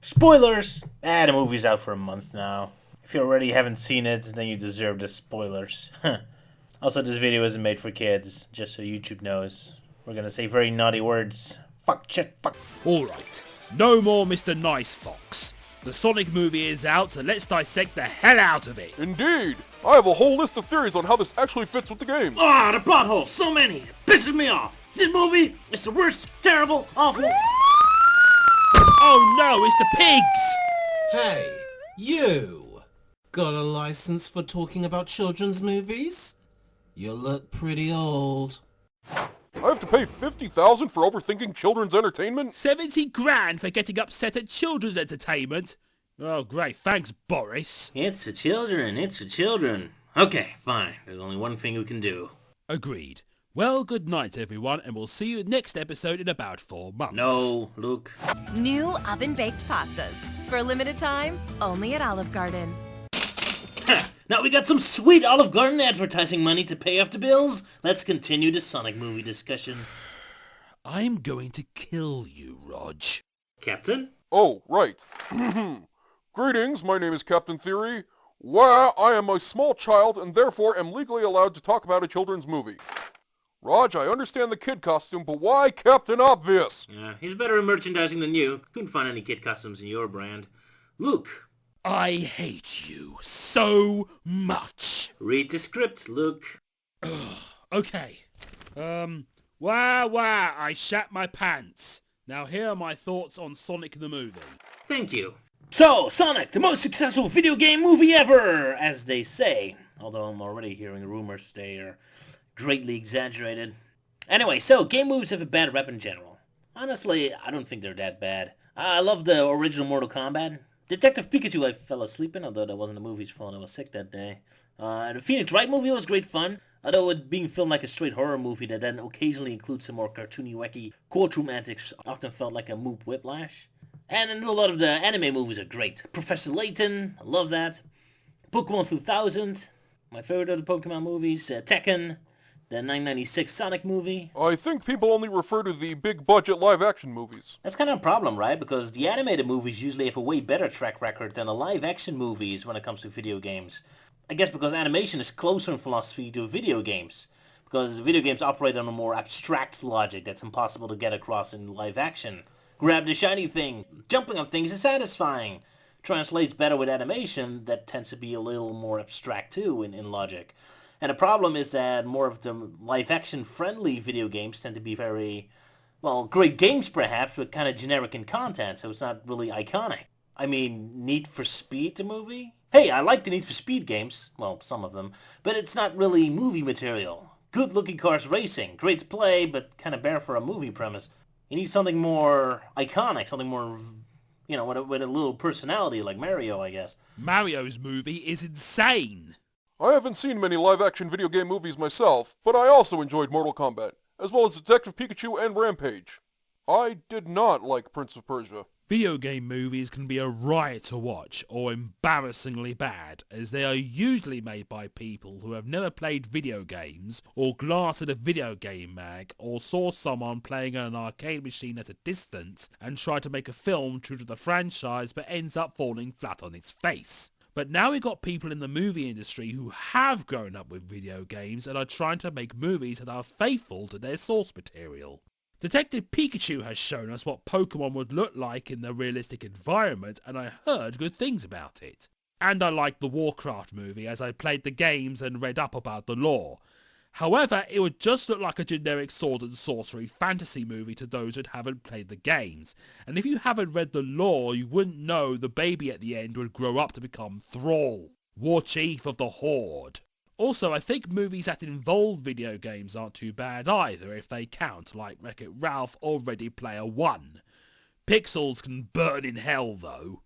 Spoilers! The movie's out for a month now. If you already haven't seen it, then you deserve the spoilers. Also, this video isn't made for kids, just so YouTube knows. We're gonna say very naughty words. Fuck, shit, fuck. Alright, no more Mr. Nice Fox. The Sonic movie is out, so let's dissect the hell out of it. Indeed! I have a whole list of theories on how this actually fits with the game. The plot holes, so many, it pisses me off. This movie is the worst, terrible, awful. Oh no, it's the pigs! Hey, you! Got a license for talking about children's movies? You look pretty old. I have to pay $50,000 for overthinking children's entertainment? 70 grand for getting upset at children's entertainment? Oh great, thanks Boris. It's for children, it's for children. Okay, fine, there's only one thing we can do. Agreed. Well, good night everyone, and we'll see you next episode in about 4 months. No, Luke. New oven-baked pastas. For a limited time, only at Olive Garden. Now we got some sweet Olive Garden advertising money to pay off the bills. Let's continue the Sonic movie discussion. I'm going to kill you, Rog. Captain? Oh, right. Greetings, my name is Captain Theory. Well, I am a small child and therefore am legally allowed to talk about a children's movie. Raj, I understand the kid costume, but why Captain Obvious? Yeah, he's better at merchandising than you. Couldn't find any kid costumes in your brand. Luke. I hate you so much. Read the script, Luke. Okay. I shat my pants. Now here are my thoughts on Sonic the movie. Thank you. So, Sonic, the most successful video game movie ever, as they say. Although I'm already hearing rumors they are greatly exaggerated. Anyway, so game movies have a bad rep in general. Honestly, I don't think they're that bad. I love the original Mortal Kombat. Detective Pikachu I fell asleep in, although that wasn't the movie's fault, I was sick that day. The Phoenix Wright movie was great fun, although it being filmed like a straight horror movie that then occasionally includes some more cartoony, wacky courtroom antics often felt like a moop whiplash. And a lot of the anime movies are great. Professor Layton, I love that. Pokemon 2000, my favorite of the Pokemon movies. Tekken, the 1996 Sonic movie. I think people only refer to the big-budget live-action movies. That's kind of a problem, right? Because the animated movies usually have a way better track record than the live-action movies when it comes to video games. I guess because animation is closer in philosophy to video games. Because video games operate on a more abstract logic that's impossible to get across in live action. Grab the shiny thing. Jumping on things is satisfying. Translates better with animation that tends to be a little more abstract too in logic. And the problem is that more of the live-action friendly video games tend to be very, well, great games perhaps, but kind of generic in content, so it's not really iconic. I mean, Need for Speed, the movie? Hey, I like the Need for Speed games, well, some of them, but it's not really movie material. Good-looking cars racing, great to play, but kind of bare for a movie premise. You need something more iconic, something more, you know, with a little personality like Mario, I guess. Mario's movie is insane. I haven't seen many live-action video game movies myself, but I also enjoyed Mortal Kombat, as well as Detective Pikachu and Rampage. I did not like Prince of Persia. Video game movies can be a riot to watch, or embarrassingly bad, as they are usually made by people who have never played video games, or glanced at a video game mag, or saw someone playing an arcade machine at a distance, and tried to make a film true to the franchise but ends up falling flat on its face. But now we've got people in the movie industry who have grown up with video games and are trying to make movies that are faithful to their source material. Detective Pikachu has shown us what Pokemon would look like in the realistic environment, and I heard good things about it. And I liked the Warcraft movie as I played the games and read up about the lore. However, it would just look like a generic sword and sorcery fantasy movie to those that haven't played the games. And if you haven't read the lore, you wouldn't know the baby at the end would grow up to become Thrall, War Chief of the Horde. Also, I think movies that involve video games aren't too bad either if they count, like Wreck-It Ralph or Ready Player One. Pixels can burn in hell though.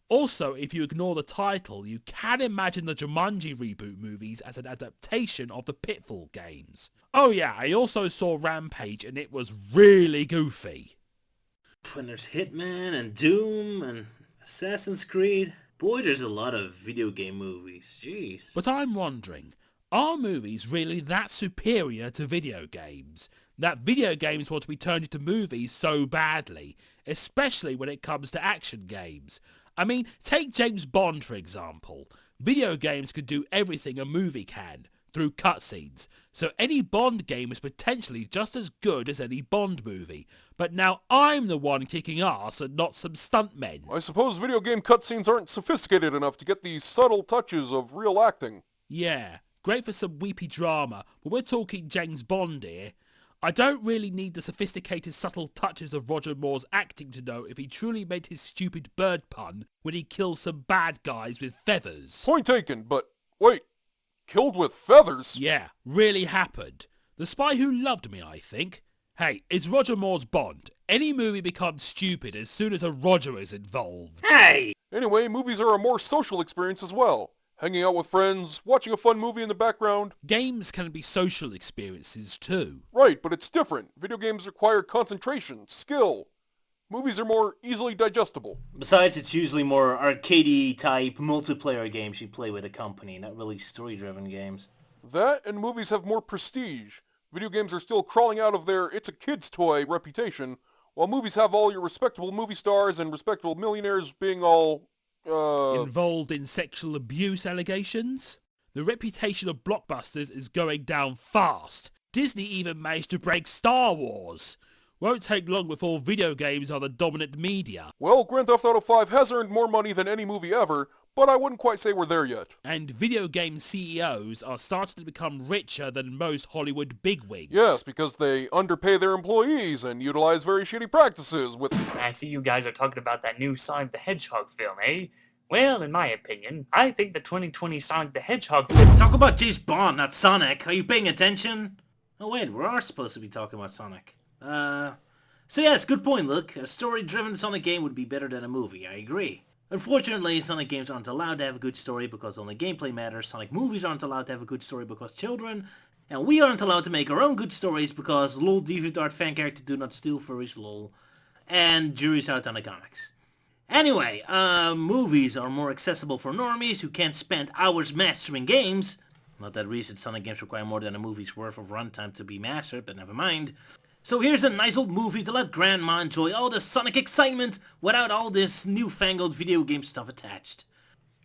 Also, if you ignore the title, you can imagine the Jumanji reboot movies as an adaptation of the Pitfall games. Oh yeah, I also saw Rampage and it was really goofy. When there's Hitman and Doom and Assassin's Creed, boy, there's a lot of video game movies, jeez. But I'm wondering, are movies really that superior to video games? That video games want to be turned into movies so badly? especially when it comes to action games. I mean, take James Bond for example. Video games could do everything a movie can, through cutscenes, so any Bond game is potentially just as good as any Bond movie. But now I'm the one kicking ass and not some stuntmen. I suppose video game cutscenes aren't sophisticated enough to get these subtle touches of real acting. Yeah, great for some weepy drama, but we're talking James Bond here. I don't really need the sophisticated subtle touches of Roger Moore's acting to know if he truly meant his stupid bird pun when he kills some bad guys with feathers. Point taken, but wait, killed with feathers? Yeah, really happened. The Spy Who Loved Me, I think. Hey, it's Roger Moore's Bond. Any movie becomes stupid as soon as a Roger is involved. Hey! Anyway, movies are a more social experience as well. Hanging out with friends, watching a fun movie in the background. Games can be social experiences too. Right, but it's different. Video games require concentration, skill. Movies are more easily digestible. Besides, it's usually more arcadey type multiplayer games you play with a company, not really story-driven games. That and movies have more prestige. Video games are still crawling out of their it's a kid's toy reputation, while movies have all your respectable movie stars and respectable millionaires being all, involved in sexual abuse allegations? The reputation of blockbusters is going down fast. Disney even managed to break Star Wars. Won't take long before video games are the dominant media. Well, Grand Theft Auto 5 has earned more money than any movie ever, but I wouldn't quite say we're there yet. And video game CEOs are starting to become richer than most Hollywood bigwigs. Yes, because they underpay their employees and utilize very shitty practices with... I see you guys are talking about that new Sonic the Hedgehog film, eh? Well, in my opinion, I think the 2020 Sonic the Hedgehog film... Talk about James Bond, not Sonic. Are you paying attention? Oh wait, we are supposed to be talking about Sonic. So yes, good point, Luke. A story-driven Sonic game would be better than a movie, I agree. Unfortunately, Sonic games aren't allowed to have a good story because only gameplay matters. Sonic movies aren't allowed to have a good story because children. And we aren't allowed to make our own good stories because lol DeviantArt fan character do not steal furries lol. And jury's out on the comics. Anyway, movies are more accessible for normies who can't spend hours mastering games. Not that recent Sonic games require more than a movie's worth of runtime to be mastered, but never mind. So here's a nice old movie to let grandma enjoy all the Sonic excitement without all this newfangled video game stuff attached.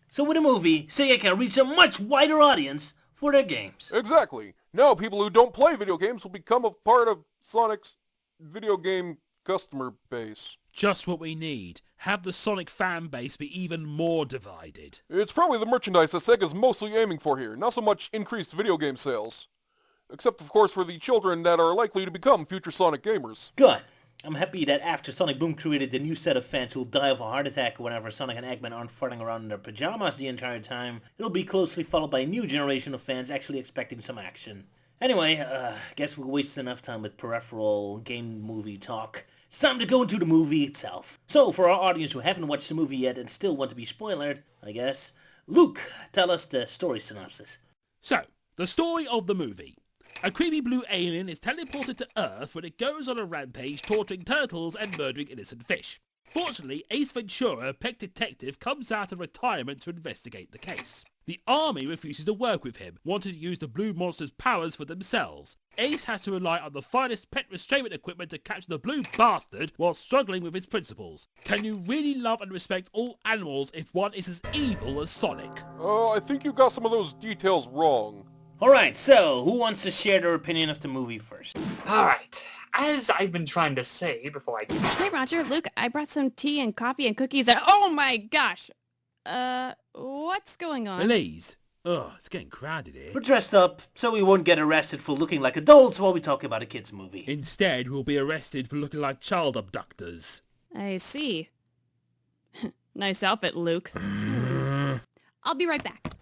So with a movie, Sega can reach a much wider audience for their games. Exactly. Now people who don't play video games will become a part of Sonic's video game customer base. Just what we need. Have the Sonic fan base be even more divided. It's probably the merchandise that Sega's mostly aiming for here, not so much increased video game sales. Except, of course, for the children that are likely to become future Sonic gamers. Good. I'm happy that after Sonic Boom created the new set of fans who'll die of a heart attack whenever Sonic and Eggman aren't farting around in their pajamas the entire time, it'll be closely followed by a new generation of fans actually expecting some action. Anyway, guess we wasted enough time with peripheral game movie talk. It's time to go into the movie itself. So, for our audience who haven't watched the movie yet and still want to be spoiled, I guess, Luke, tell us the story synopsis. So, the story of the movie. A creepy blue alien is teleported to Earth when it goes on a rampage torturing turtles and murdering innocent fish. Fortunately, Ace Ventura, a pet detective, comes out of retirement to investigate the case. The army refuses to work with him, wanting to use the blue monster's powers for themselves. Ace has to rely on the finest pet restrainment equipment to capture the blue bastard while struggling with his principles. Can you really love and respect all animals if one is as evil as Sonic? I think you got some of those details wrong. Alright, so who wants to share their opinion of the movie first? Alright, as I've been trying to say before I do... Hey Roger, Luke, I brought some tea and coffee and cookies and oh my gosh! What's going on? Elise. Ugh, it's getting crowded here. We're dressed up, so we won't get arrested for looking like adults while we talk about a kid's movie. Instead, we'll be arrested for looking like child abductors. I see. Nice outfit, Luke. I'll be right back.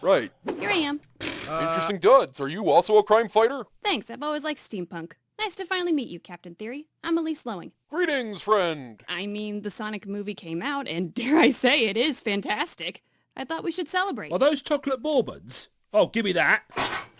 Right. Here I am. Interesting duds. Are you also a crime fighter? Thanks, I've always liked steampunk. Nice to finally meet you, Captain Theory. I'm Elise Lowing. Greetings, friend. I mean, the Sonic movie came out, and dare I say, it is fantastic. I thought we should celebrate. Are those chocolate bourbons? Oh, give me that.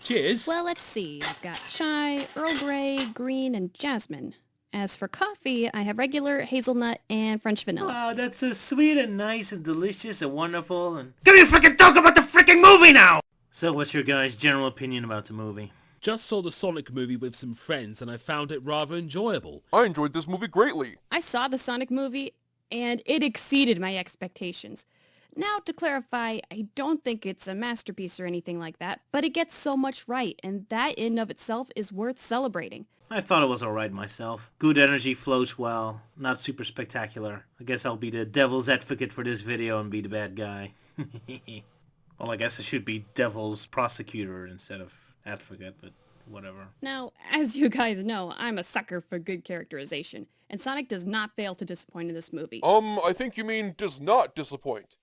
Cheers. Well, let's see. I've got chai, Earl Grey, green, and jasmine. As for coffee, I have regular, hazelnut, and French vanilla. Wow, that's so sweet and nice and delicious and wonderful and... Give me a freaking talk about the freaking movie now! So what's your guys' general opinion about the movie? just saw the Sonic movie with some friends and I found it rather enjoyable. I enjoyed this movie greatly. I saw the Sonic movie, and it exceeded my expectations. Now, to clarify, I don't think it's a masterpiece or anything like that, but it gets so much right, and that in of itself is worth celebrating. I thought it was alright myself. Good energy, flows well, not super spectacular. I guess I'll be the devil's advocate for this video and be the bad guy. Well, I guess I should be devil's prosecutor instead of advocate, but whatever. Now, as you guys know, I'm a sucker for good characterization, and Sonic does not fail to disappoint in this movie. I think you mean does not disappoint.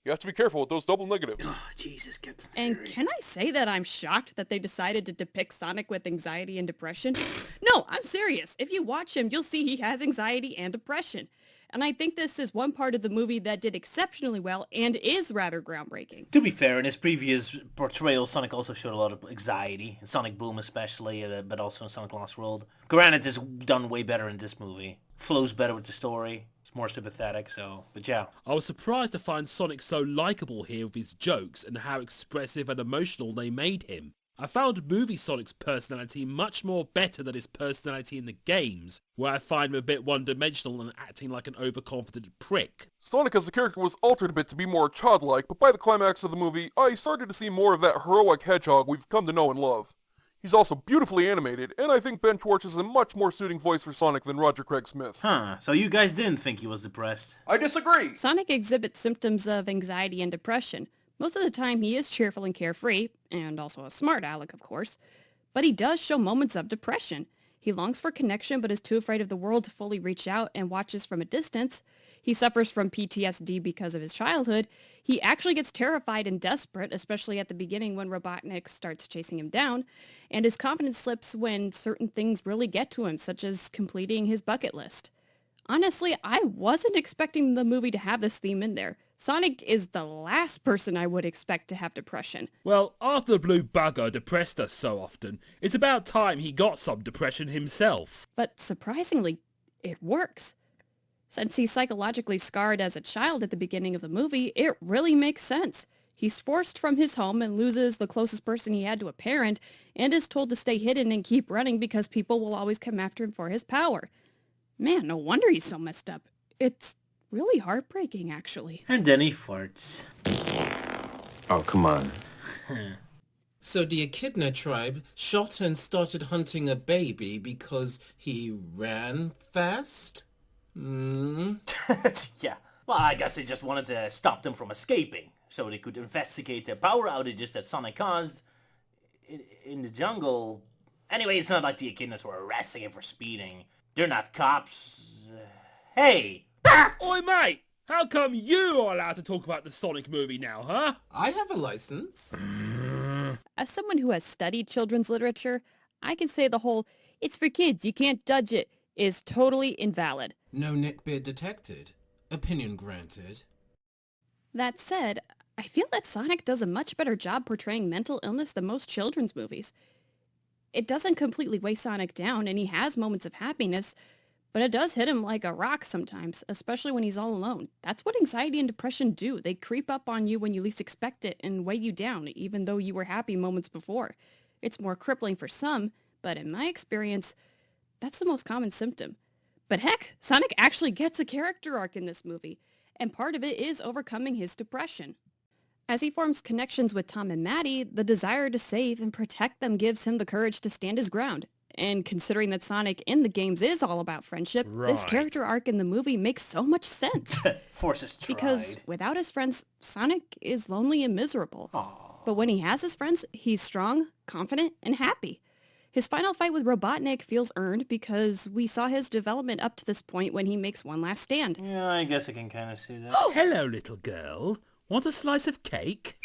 You have to be careful with those double negatives. Oh, Jesus, Captain And Theory. can I say that I'm shocked that they decided to depict Sonic with anxiety and depression? No, I'm serious. If you watch him, you'll see he has anxiety and depression. And I think this is one part of the movie that did exceptionally well and is rather groundbreaking. To be fair, in his previous portrayal, Sonic also showed a lot of anxiety, in Sonic Boom especially, but also in Sonic Lost World. Granted, it's done way better in this movie. Flows better with the story. It's more sympathetic, but yeah. I was surprised to find Sonic so likeable here with his jokes and how expressive and emotional they made him. I found movie Sonic's personality much more better than his personality in the games, where I find him a bit one-dimensional and acting like an overconfident prick. Sonic as a character was altered a bit to be more childlike, but by the climax of the movie, I started to see more of that heroic hedgehog we've come to know and love. He's also beautifully animated, and I think Ben Schwartz is a much more suiting voice for Sonic than Roger Craig Smith. Huh, so you guys didn't think he was depressed? I disagree! Sonic exhibits symptoms of anxiety and depression. Most of the time he is cheerful and carefree, and also a smart aleck, of course. But he does show moments of depression. He longs for connection but is too afraid of the world to fully reach out and watches from a distance. He suffers from PTSD because of his childhood. He actually gets terrified and desperate, especially at the beginning when Robotnik starts chasing him down. And his confidence slips when certain things really get to him, such as completing his bucket list. Honestly, I wasn't expecting the movie to have this theme in there. Sonic is the last person I would expect to have depression. Well, after the blue bugger depressed us so often, it's about time he got some depression himself. But surprisingly, it works. Since he's psychologically scarred as a child at the beginning of the movie, it really makes sense. He's forced from his home and loses the closest person he had to a parent, and is told to stay hidden and keep running because people will always come after him for his power. Man, no wonder he's so messed up. It's really heartbreaking, actually. And then he farts. Oh, come on. So the Echidna tribe shot and started hunting a baby because he ran fast? Yeah. Well, I guess they just wanted to stop them from escaping, so they could investigate the power outages that Sonic caused in the jungle. Anyway, it's not like the Echidnas were arresting him for speeding. They're not cops. Hey! Oi mate, how come you are allowed to talk about the Sonic movie now, huh? I have a license. As someone who has studied children's literature, I can say the whole, "it's for kids, you can't judge it," is totally invalid. No neckbeard detected. Opinion granted. That said, I feel that Sonic does a much better job portraying mental illness than most children's movies. It doesn't completely weigh Sonic down, and he has moments of happiness, but it does hit him like a rock sometimes, especially when he's all alone. That's what anxiety and depression do. They creep up on you when you least expect it and weigh you down, even though you were happy moments before. It's more crippling for some, but in my experience, that's the most common symptom. But heck, Sonic actually gets a character arc in this movie, and part of it is overcoming his depression. As he forms connections with Tom and Maddie, the desire to save and protect them gives him the courage to stand his ground. And considering that Sonic in the games is all about friendship, this Right. character arc in the movie makes so much sense. Forces tried. Because without his friends, Sonic is lonely and miserable. Aww. But when he has his friends, he's strong, confident, and happy. His final fight with Robotnik feels earned because we saw his development up to this point when he makes one last stand. Yeah, I guess I can kind of see that. Hello, little girl. Want a slice of cake?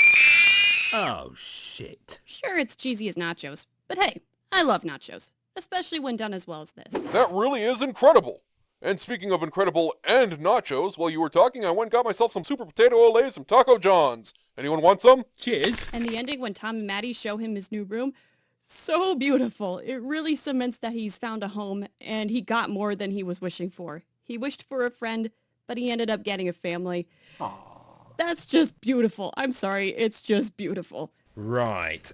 Oh, shit. Sure, it's cheesy as nachos, but hey, I love nachos, especially when done as well as this. That really is incredible! And speaking of incredible and nachos, while you were talking, I went and got myself some super potato olays from Taco John's. Anyone want some? Cheers. And the ending when Tom and Maddie show him his new room, so beautiful. It really cements that he's found a home, and he got more than he was wishing for. He wished for a friend, but he ended up getting a family. Aww. That's just beautiful. I'm sorry, it's just beautiful. Right.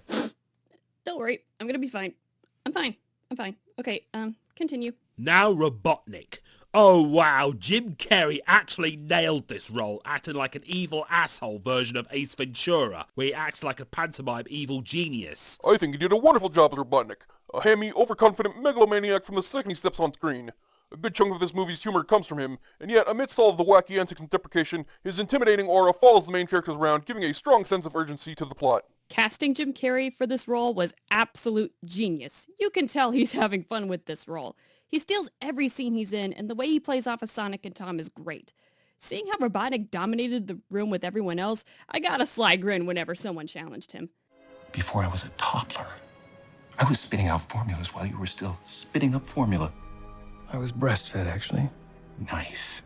Don't worry, I'm gonna be fine. I'm fine. Okay, continue. Now Robotnik. Oh wow, Jim Carrey actually nailed this role, acting like an evil asshole version of Ace Ventura, where he acts like a pantomime evil genius. I think he did a wonderful job as Robotnik, a hammy, overconfident megalomaniac from the second he steps on screen. A good chunk of this movie's humor comes from him, and yet amidst all of the wacky antics and deprecation, his intimidating aura follows the main characters around, giving a strong sense of urgency to the plot. Casting Jim Carrey for this role was absolute genius. You can tell he's having fun with this role. He steals every scene he's in, and the way he plays off of Sonic and Tom is great. Seeing how Robotnik dominated the room with everyone else, I got a sly grin whenever someone challenged him. Before I was a toddler, I was spitting out formulas while you were still spitting up formula. I was breastfed, actually. Nice.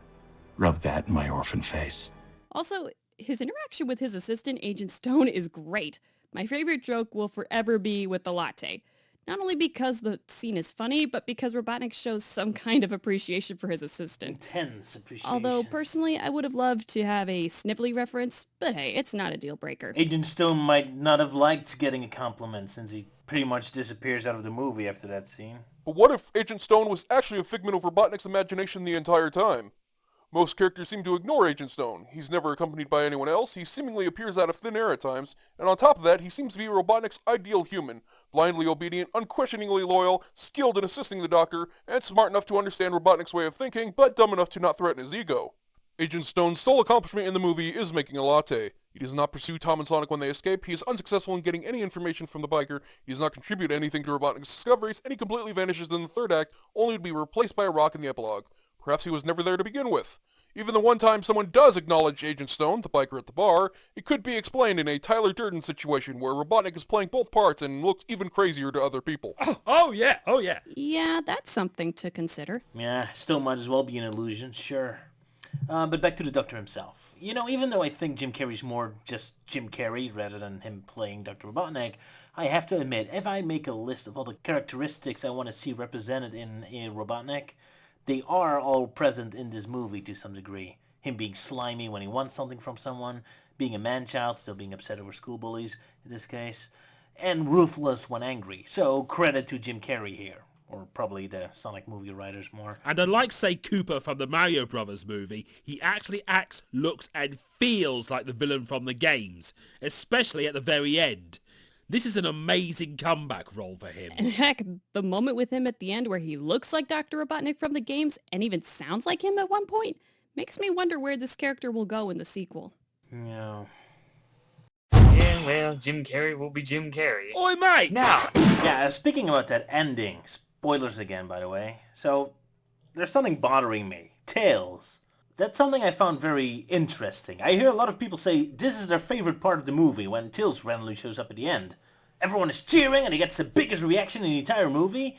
Rub that in my orphan face. Also, his interaction with his assistant, Agent Stone, is great. My favorite joke will forever be with the latte. Not only because the scene is funny, but because Robotnik shows some kind of appreciation for his assistant. Intense appreciation. Although, personally, I would have loved to have a snivelly reference, but hey, it's not a deal breaker. Agent Stone might not have liked getting a compliment since he pretty much disappears out of the movie after that scene. But what if Agent Stone was actually a figment of Robotnik's imagination the entire time? Most characters seem to ignore Agent Stone. He's never accompanied by anyone else, he seemingly appears out of thin air at times, and on top of that, he seems to be Robotnik's ideal human, blindly obedient, unquestioningly loyal, skilled in assisting the Doctor, and smart enough to understand Robotnik's way of thinking, but dumb enough to not threaten his ego. Agent Stone's sole accomplishment in the movie is making a latte. He does not pursue Tom and Sonic when they escape, he is unsuccessful in getting any information from the biker, he does not contribute anything to Robotnik's discoveries, and he completely vanishes in the third act, only to be replaced by a rock in the epilogue. Perhaps he was never there to begin with. Even the one time someone does acknowledge Agent Stone, the biker at the bar, it could be explained in a Tyler Durden situation where Robotnik is playing both parts and looks even crazier to other people. Oh yeah. Yeah, that's something to consider. Yeah, still might as well be an illusion, sure. But back to the Doctor himself. You know, even though I think Jim Carrey's more just Jim Carrey rather than him playing Dr. Robotnik, I have to admit, if I make a list of all the characteristics I want to see represented in Robotnik, they are all present in this movie to some degree. Him being slimy when he wants something from someone, being a man-child, still being upset over school bullies in this case, and ruthless when angry. So credit to Jim Carrey here. Or probably the Sonic movie writers more. And unlike, say, Cooper from the Mario Brothers movie, he actually acts, looks, and feels like the villain from the games, especially at the very end. This is an amazing comeback role for him. And heck, the moment with him at the end where he looks like Dr. Robotnik from the games and even sounds like him at one point makes me wonder where this character will go in the sequel. Yeah. Yeah, well, Jim Carrey will be Jim Carrey. Oi, mate! Now! Yeah, speaking about that ending, spoilers again, by the way. So, there's something bothering me. Tails. That's something I found very interesting. I hear a lot of people say this is their favorite part of the movie, when Tails randomly shows up at the end. Everyone is cheering and he gets the biggest reaction in the entire movie.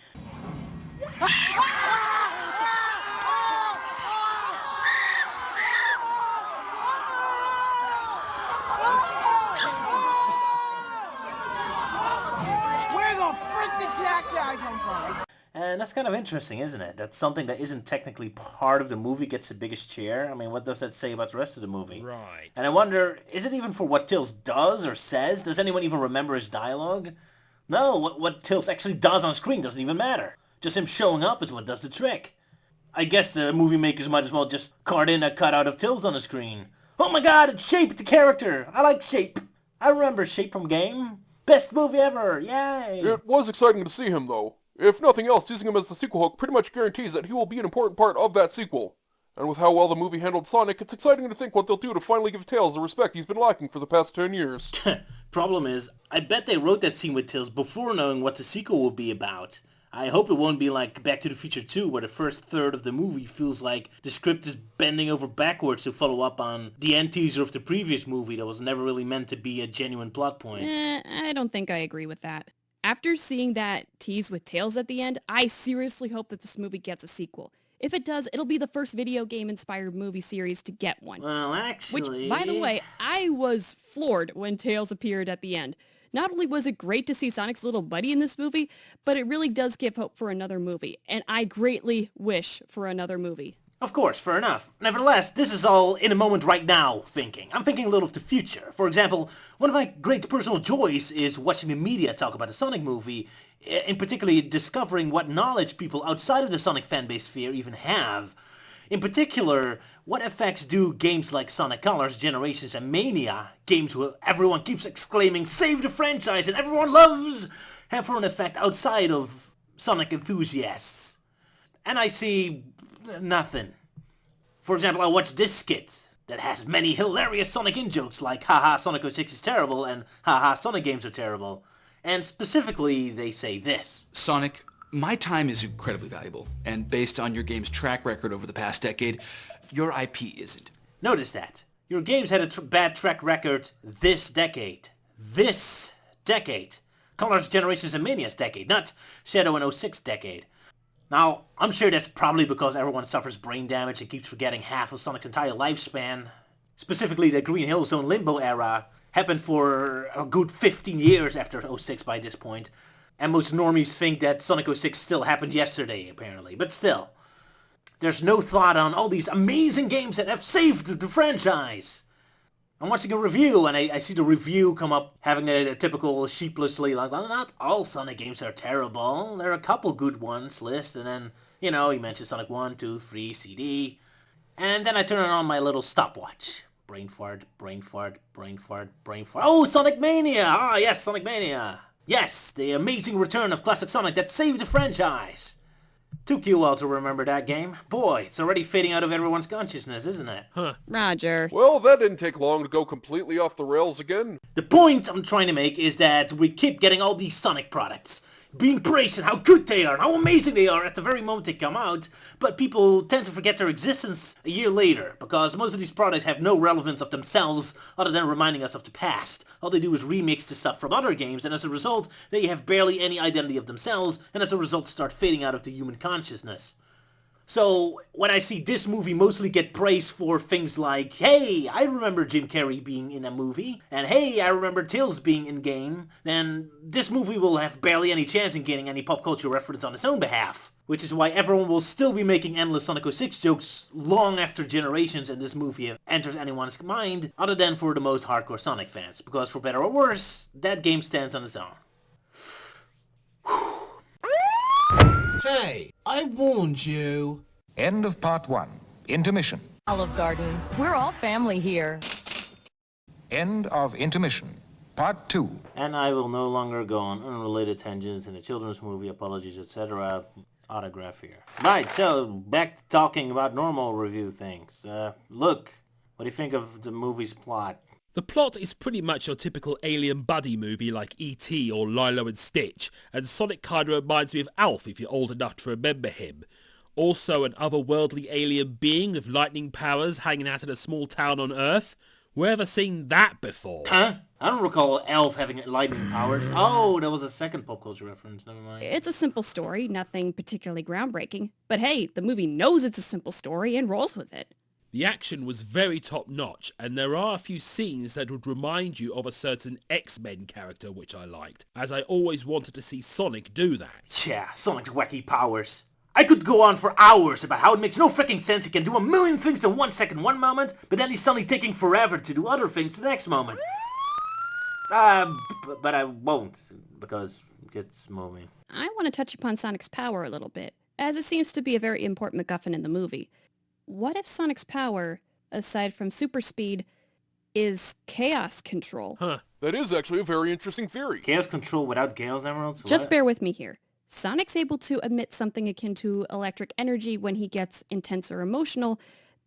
Where the frick did that guy come from? And that's kind of interesting, isn't it? That something that isn't technically part of the movie gets the biggest cheer. I mean, what does that say about the rest of the movie? Right. And I wonder, is it even for what Tails does or says? Does anyone even remember his dialogue? No, what Tails actually does on screen doesn't even matter. Just him showing up is what does the trick. I guess the movie makers might as well just cart in a cutout of Tails on the screen. Oh my god, it's Shape, the character! I like Shape. I remember Shape from Game. Best movie ever, yay! It was exciting to see him, though. If nothing else, using him as the sequel hook pretty much guarantees that he will be an important part of that sequel. And with how well the movie handled Sonic, it's exciting to think what they'll do to finally give Tails the respect he's been lacking for the past 10 years. Problem is, I bet they wrote that scene with Tails before knowing what the sequel will be about. I hope it won't be like Back to the Future 2, where the first third of the movie feels like the script is bending over backwards to follow up on the end teaser of the previous movie that was never really meant to be a genuine plot point. I don't think I agree with that. After seeing that tease with Tails at the end, I seriously hope that this movie gets a sequel. If it does, it'll be the first video game-inspired movie series to get one. Well, actually... Which, by the way, I was floored when Tails appeared at the end. Not only was it great to see Sonic's little buddy in this movie, but it really does give hope for another movie, and I greatly wish for another movie. Of course, fair enough. Nevertheless, this is all in a moment right now thinking. I'm thinking a little of the future. For example, one of my great personal joys is watching the media talk about the Sonic movie, in particular discovering what knowledge people outside of the Sonic fanbase sphere even have. In particular, what effects do games like Sonic Colors, Generations, and Mania, games where everyone keeps exclaiming, save the franchise and everyone loves, have for an effect outside of Sonic enthusiasts? And I see nothing. For example, I watched this skit that has many hilarious Sonic in-jokes like haha Sonic 06 is terrible and haha Sonic games are terrible. And specifically, they say this. Sonic, my time is incredibly valuable, and based on your game's track record over the past decade, your IP isn't. Notice that. Your games had a bad track record this decade. This decade. Colors, Generations, and Mania's decade, not Shadow and 06 decade. Now, I'm sure that's probably because everyone suffers brain damage and keeps forgetting half of Sonic's entire lifespan. Specifically, the Green Hill Zone Limbo era happened for a good 15 years after 06 by this point. And most normies think that Sonic 06 still happened yesterday, apparently. But still, there's no thought on all these amazing games that have saved the franchise. I'm watching a review, and I see the review come up having a typical sheepishly like, well, not all Sonic games are terrible. There are a couple good ones list, and then, you know, he mentions Sonic 1, 2, 3, CD. And then I turn on my little stopwatch. Brain fart, brain fart, brain fart, brain fart. Oh, Sonic Mania! Ah, yes, Sonic Mania! Yes, the amazing return of classic Sonic that saved the franchise. Took you all to remember that game. Boy, it's already fading out of everyone's consciousness, isn't it? Huh. Roger. Well, that didn't take long to go completely off the rails again. The point I'm trying to make is that we keep getting all these Sonic products, being praised and how good they are and how amazing they are at the very moment they come out, but people tend to forget their existence a year later, because most of these products have no relevance of themselves other than reminding us of the past. All they do is remix the stuff from other games, and as a result, they have barely any identity of themselves, and as a result start fading out of the human consciousness. So, when I see this movie mostly get praised for things like, hey, I remember Jim Carrey being in a movie, and hey, I remember Tails being in-game, then this movie will have barely any chance in gaining any pop culture reference on its own behalf. Which is why everyone will still be making endless Sonic 06 jokes long after Generations and this movie enters anyone's mind, other than for the most hardcore Sonic fans, because for better or worse, that game stands on its own. Hey, I warned you. End of part 1. Intermission. Olive Garden. We're all family here. End of intermission. Part 2. And I will no longer go on unrelated tangents in a children's movie, apologies, etc. Autograph here. Right, so back to talking about normal review things. Look, what do you think of the movie's plot? The plot is pretty much your typical alien buddy movie like E.T. or Lilo and Stitch, and Sonic kinda reminds me of Alf if you're old enough to remember him. Also an otherworldly alien being with lightning powers hanging out in a small town on Earth. Where ever seen that before? Huh? I don't recall Elf having lightning powers. Oh, that was a second pop culture reference, never mind. It's a simple story, nothing particularly groundbreaking. But hey, the movie knows it's a simple story and rolls with it. The action was very top-notch, and there are a few scenes that would remind you of a certain X-Men character which I liked, as I always wanted to see Sonic do that. Yeah, Sonic's wacky powers. I could go on for hours about how it makes no freaking sense he can do a million things in 1 second one moment, but then he's suddenly taking forever to do other things the next moment. But I won't, because it gets moving. I want to touch upon Sonic's power a little bit, as it seems to be a very important MacGuffin in the movie. What if Sonic's power, aside from super speed, is chaos control? Huh. That is actually a very interesting theory. Chaos control without Gale's Emeralds? Just bear with me here. Sonic's able to emit something akin to electric energy when he gets intense or emotional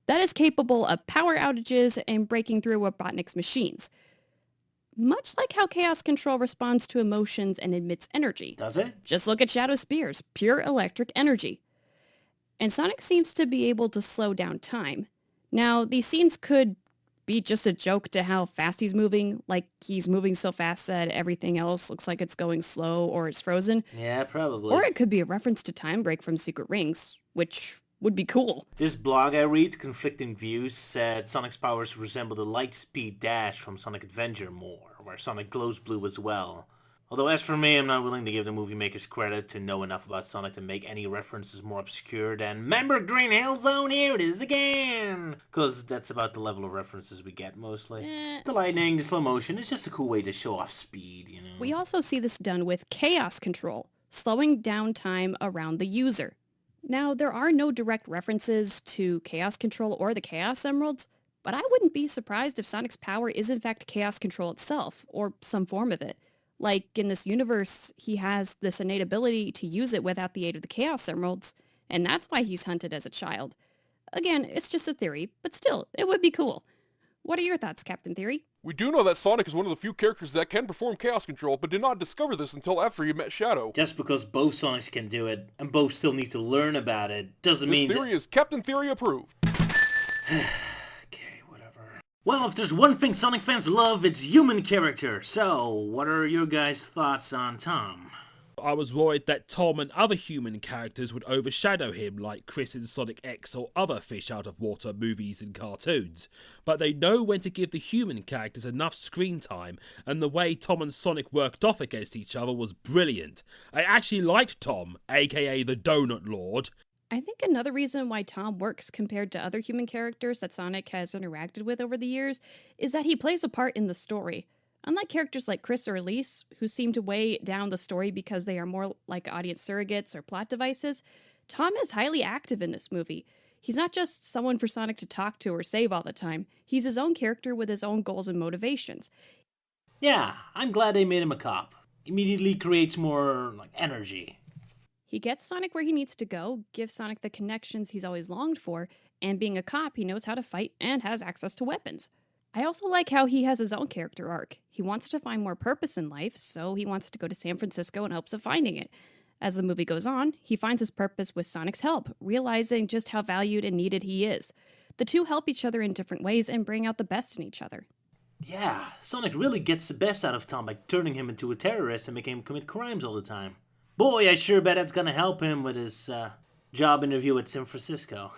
that is capable of power outages and breaking through Robotnik's machines. Much like how chaos control responds to emotions and emits energy. Does it? Just look at Shadow Spears, pure electric energy. And Sonic seems to be able to slow down time. Now, these scenes could be just a joke to how fast he's moving, like he's moving so fast that everything else looks like it's going slow or it's frozen. Yeah, probably. Or it could be a reference to Time Break from Secret Rings, which would be cool. This blog I read, Conflicting Views, said Sonic's powers resemble the light speed dash from Sonic Adventure more, where Sonic glows blue as well. Although as for me, I'm not willing to give the movie makers credit to know enough about Sonic to make any references more obscure than "Remember Green Hill Zone? Here it is again!" Because that's about the level of references we get mostly. The lightning, the slow motion, it's just a cool way to show off speed, you know? We also see this done with chaos control, slowing down time around the user. Now, there are no direct references to chaos control or the Chaos Emeralds, but I wouldn't be surprised if Sonic's power is in fact chaos control itself, or some form of it. Like, in this universe, he has this innate ability to use it without the aid of the Chaos Emeralds, and that's why he's hunted as a child. Again, it's just a theory, but still, it would be cool. What are your thoughts, Captain Theory? We do know that Sonic is one of the few characters that can perform chaos control, but did not discover this until after he met Shadow. Just because both Sonics can do it, and both still need to learn about it, doesn't mean this theory is Captain Theory approved. Okay, whatever. Well, if there's one thing Sonic fans love, it's human character. So, what are your guys' thoughts on Tom? I was worried that Tom and other human characters would overshadow him, like Chris in Sonic X or other fish out of water movies and cartoons. But they know when to give the human characters enough screen time, and the way Tom and Sonic worked off against each other was brilliant. I actually liked Tom, aka the Donut Lord. I think another reason why Tom works compared to other human characters that Sonic has interacted with over the years is that he plays a part in the story. Unlike characters like Chris or Elise, who seem to weigh down the story because they are more like audience surrogates or plot devices, Tom is highly active in this movie. He's not just someone for Sonic to talk to or save all the time. He's his own character with his own goals and motivations. Yeah, I'm glad they made him a cop. Immediately creates more, energy. He gets Sonic where he needs to go, gives Sonic the connections he's always longed for, and being a cop, he knows how to fight and has access to weapons. I also like how he has his own character arc. He wants to find more purpose in life, so he wants to go to San Francisco in hopes of finding it. As the movie goes on, he finds his purpose with Sonic's help, realizing just how valued and needed he is. The two help each other in different ways and bring out the best in each other. Yeah, Sonic really gets the best out of Tom by turning him into a terrorist and making him commit crimes all the time. Boy, I sure bet that's gonna help him with his job interview at San Francisco.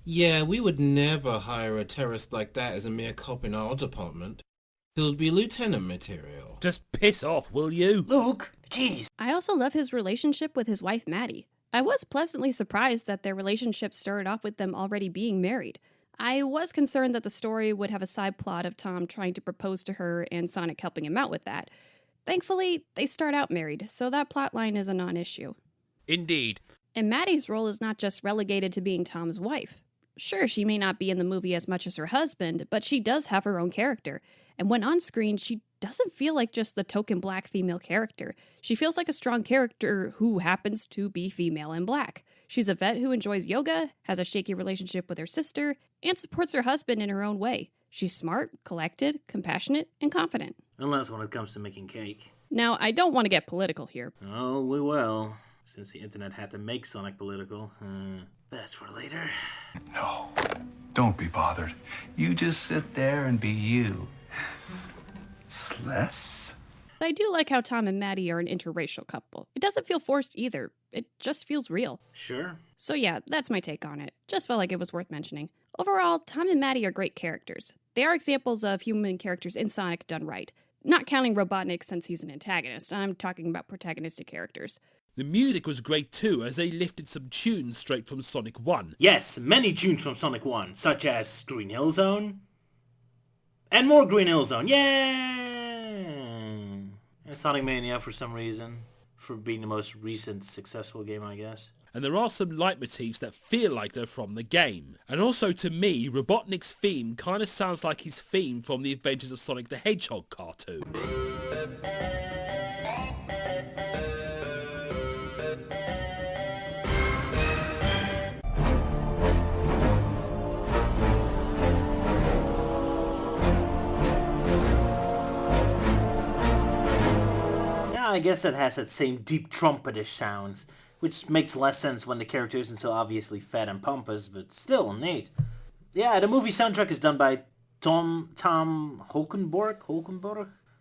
Yeah, we would never hire a terrorist like that as a mere cop in our department. He'll be lieutenant material. Just piss off, will you? Luke, jeez. I also love his relationship with his wife, Maddie. I was pleasantly surprised that their relationship started off with them already being married. I was concerned that the story would have a side plot of Tom trying to propose to her and Sonic helping him out with that. Thankfully, they start out married, so that plotline is a non-issue. Indeed. And Maddie's role is not just relegated to being Tom's wife. Sure, she may not be in the movie as much as her husband, but she does have her own character. And when on screen, she doesn't feel like just the token black female character. She feels like a strong character who happens to be female and black. She's a vet who enjoys yoga, has a shaky relationship with her sister, and supports her husband in her own way. She's smart, collected, compassionate, and confident. Unless when it comes to making cake. Now, I don't want to get political here. Oh, we will. Since the internet had to make Sonic political. That's for later. No, don't be bothered. You just sit there and be you. Sless? I do like how Tom and Maddie are an interracial couple. It doesn't feel forced either. It just feels real. Sure. So yeah, that's my take on it. Just felt like it was worth mentioning. Overall, Tom and Maddie are great characters. They are examples of human characters in Sonic done right. Not counting Robotnik since he's an antagonist. I'm talking about protagonistic characters. The music was great too, as they lifted some tunes straight from Sonic 1. Yes, many tunes from Sonic 1, such as Green Hill Zone. And more Green Hill Zone, yay! And Sonic Mania for some reason, for being the most recent successful game, I guess. And there are some leitmotifs that feel like they're from the game. And also, to me, Robotnik's theme kind of sounds like his theme from the Adventures of Sonic the Hedgehog cartoon. I guess it has that same deep trumpetish sounds, which makes less sense when the character isn't so obviously fat and pompous, but still neat. Yeah, the movie soundtrack is done by Tom Holkenborg,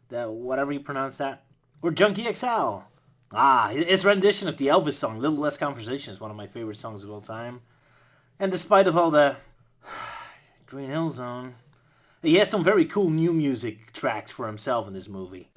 whatever you pronounce that, or Junkie XL. His rendition of the Elvis song, Little Less Conversation, is one of my favorite songs of all time. And despite of all the Green Hill Zone, he has some very cool new music tracks for himself in this movie.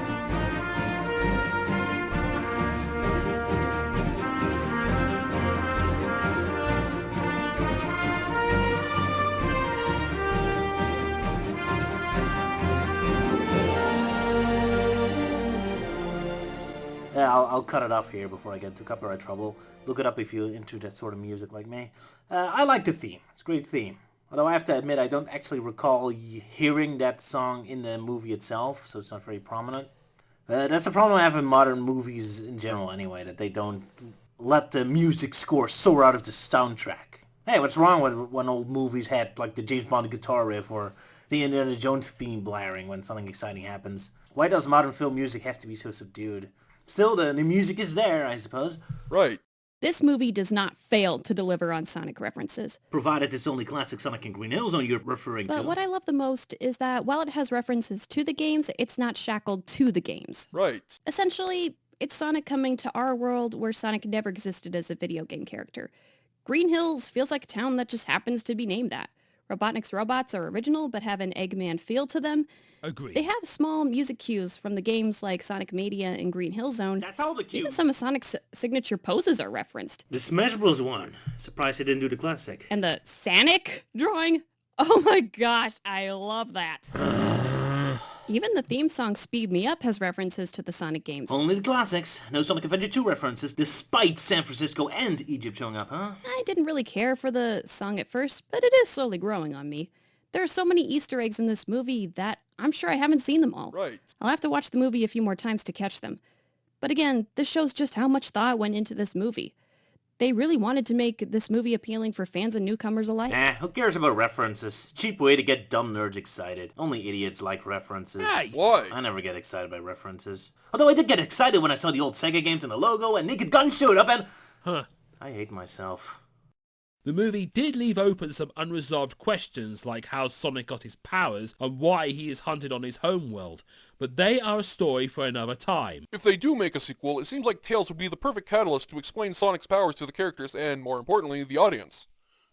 I'll cut it off here before I get into copyright trouble. Look it up if you're into that sort of music like me. I like the theme. It's a great theme. Although I have to admit I don't actually recall hearing that song in the movie itself, so it's not very prominent. That's the problem I have in modern movies in general anyway, that they don't let the music score soar out of the soundtrack. Hey, what's wrong with when old movies had like the James Bond guitar riff or the Indiana Jones theme blaring when something exciting happens? Why does modern film music have to be so subdued? Still, the music is there, I suppose. Right. This movie does not fail to deliver on Sonic references. Provided it's only classic Sonic and Green Hill Zone you're referring to. But what I love the most is that while it has references to the games, it's not shackled to the games. Right. Essentially, it's Sonic coming to our world where Sonic never existed as a video game character. Green Hills feels like a town that just happens to be named that. Robotnik's robots are original but have an Eggman feel to them. Agreed. They have small music cues from the games like Sonic Mania and Green Hill Zone. That's all the cues. Even some of Sonic's signature poses are referenced. The Smash Bros. One. Surprised he didn't do the classic. And the Sonic drawing? Oh my gosh, I love that. Even the theme song Speed Me Up has references to the Sonic games. Only the classics. No Sonic Adventure 2 references, despite San Francisco and Egypt showing up, huh? I didn't really care for the song at first, but it is slowly growing on me. There are so many Easter eggs in this movie that I'm sure I haven't seen them all. Right. I'll have to watch the movie a few more times to catch them. But again, this shows just how much thought went into this movie. They really wanted to make this movie appealing for fans and newcomers alike. Who cares about references? Cheap way to get dumb nerds excited. Only idiots like references. Hey! Why? I never get excited by references. Although I did get excited when I saw the old Sega games and the logo and Naked Gun showed up and... I hate myself. The movie did leave open some unresolved questions like how Sonic got his powers and why he is hunted on his homeworld, but they are a story for another time. If they do make a sequel, it seems like Tails would be the perfect catalyst to explain Sonic's powers to the characters and, more importantly, the audience.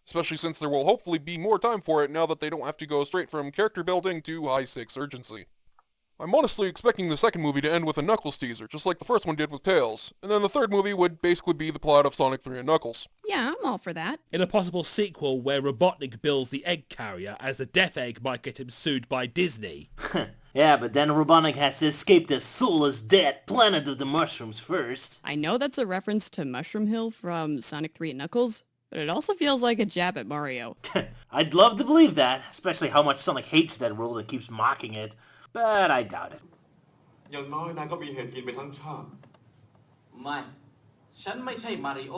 Especially since there will hopefully be more time for it now that they don't have to go straight from character building to high-stakes urgency. I'm honestly expecting the second movie to end with a Knuckles teaser, just like the first one did with Tails, and then the third movie would basically be the plot of Sonic 3 and Knuckles. Yeah, I'm all for that. In a possible sequel where Robotnik builds the egg carrier, as the Death Egg might get him sued by Disney. Yeah, but then Robotnik has to escape the soulless dead planet of the mushrooms first. I know that's a reference to Mushroom Hill from Sonic 3 and Knuckles, but it also feels like a jab at Mario. I'd love to believe that, especially how much Sonic hates that world and keeps mocking it. But I doubt it. อย่างน้อยนายก็มีเหตุกินไปทั้งชาติ ไม่ ฉันไม่ใช่มาริโอ